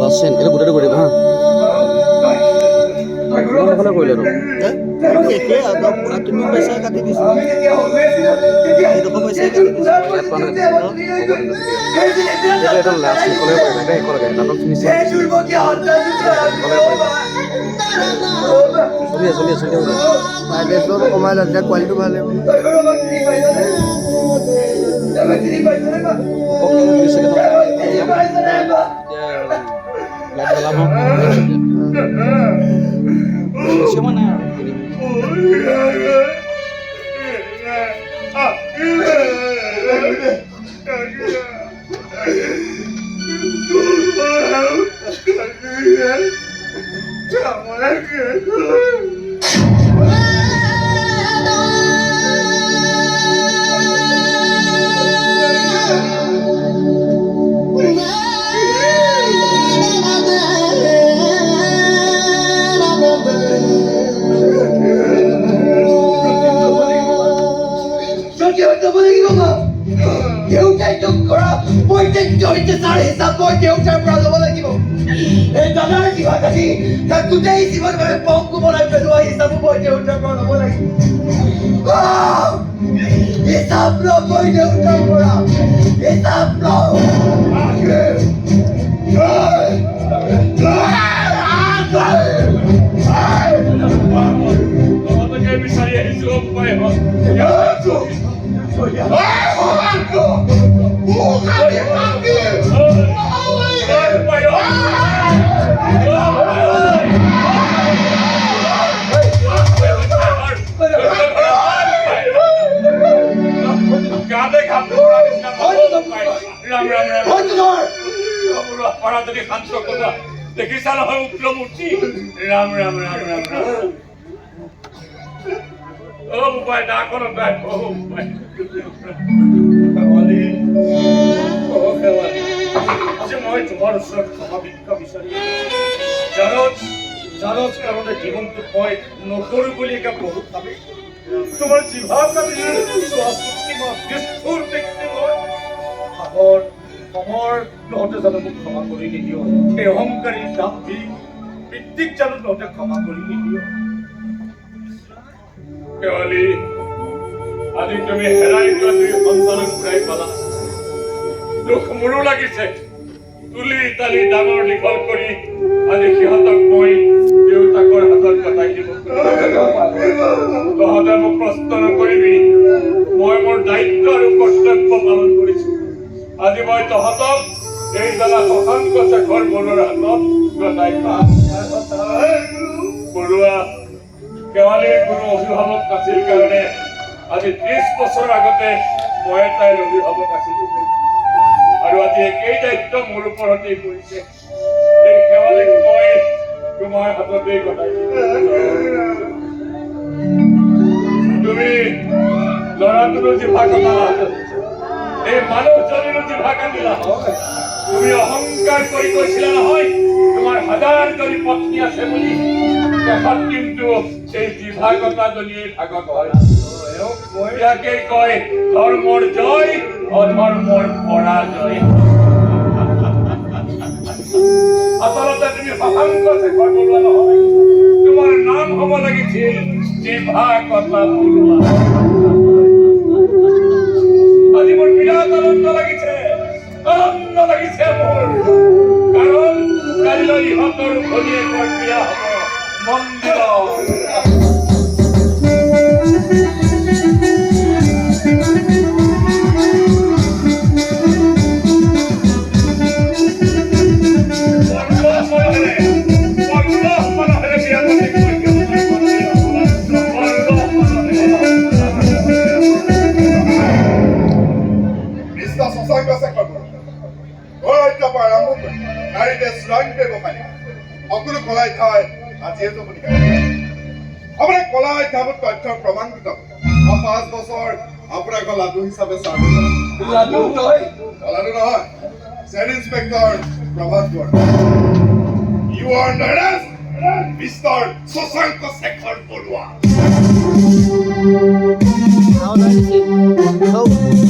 লাচেন এটা গোটেইটো কৰি দিব হা এইফালে কৰিলে তুমি পইচাই কাটি দিছা এইডোখৰ পইচাই কাটি দিছা এইটো লাষ্ট ক'লে পাৰিবা এটা একো লাগে নাটক ফিনিছ চলি আছে প্ৰাইভেটত কমাই লয় তেতিয়া কোৱালিটিটো ভাল লাগিব গোটেই জীৱন পংকু বনাই পেলোৱা হিচাপো মই দেউতাৰ পৰা ল'ব লাগিব হিচাপ ল মই দেউতাৰ পৰা হিচাপ ল বিচাৰি আহিছো দেখিছা নহয় উগ্ৰমূৰ্তি ৰাম ৰাম ৰাম ৰাম ৰাম অ উপায় ডাকৰ উপায় আজি মই তোমাৰ ওচৰত ক্ষমা ভিক্ষা বিচাৰি জানত কাৰণে জীৱনটো মই নকৰো বুলি একে বহুত ভাবি তোমাৰ জিভা কাটিলে সময় নহতে জানো মোক ক্ষমা কৰি নিদিও এই অহংকাৰী দাম্ভিক বৃত্তিক জানো নহতে ক্ষমা কৰি নিদিও কেৱলী আজি তুমি হেৰাই যোৱা দুই সন্তানক ঘূৰাই পালা দুখ মোৰো লাগিছে তুলি তালি ডাঙৰ দীঘল কৰি আজি সিহঁতক মই দেউতাকৰ হাতত কটাই দিব তহঁতে মোক প্ৰশ্ন নকৰিবি মই মোৰ দায়িত্ব আৰু কৰ্তব্য পালন কৰিছো আজি মই তহঁতক এই দাদা শশাংক শেখৰ বৰুৱাৰ হাতত গতাই পাম বৰুৱা কেৱালীৰ কোনো অভিভাৱক নাছিল কাৰণে আজি 30 বছৰ আগতে মই তাইৰ অভিভাৱক আছিলো আৰু আজি একেই দায়িত্ব মোৰ ওপৰতেই পৰিছে এই কেৱালীক মই তোমাৰ হাততেই গতাই দিম তুমি ল'ৰাটোৰো জিভা কটালা এই মানুহজনীৰো জিভা কাটিলা তুমি অহংকাৰ কৰি কৈছিলা নহয় তোমাৰ হাজাৰজনী পত্নী আছে বুলি শেষত কিন্তু এই জিভা কটাজনীয়ে ভাগত হয় ইয়াকে কয় ধৰ্মৰ জয় অধৰ্মৰ পৰাজয় আচলতে তুমি শশাংক শেখৰ বৰুৱা নহয় তোমাৰ নাম হ'ব লাগিছিল জিভা কটা বৰুৱা আজি মোৰ বিৰাট আনন্দ লাগিছে মোৰ কাৰণ কাইলৈ ইহঁতৰ ভনীয়েকৰ বিয়া হ'ব মন্দিৰত গাড়ীতে চূড়ান্ত ব্যৱসায়ী সকলো কলাই ঠাই আজিয়ে জমনি আপোনাৰ কলা অধ্যাপক তথ্য প্ৰমাণিত 5 বছৰ আপোনাক লাডু হিচাপে চাৰ্ভ লাডু তই লাডু নহয় চেন inspector Prabhat Konwar you are under arrest mister Shashank Shekhar Baruah How does it go?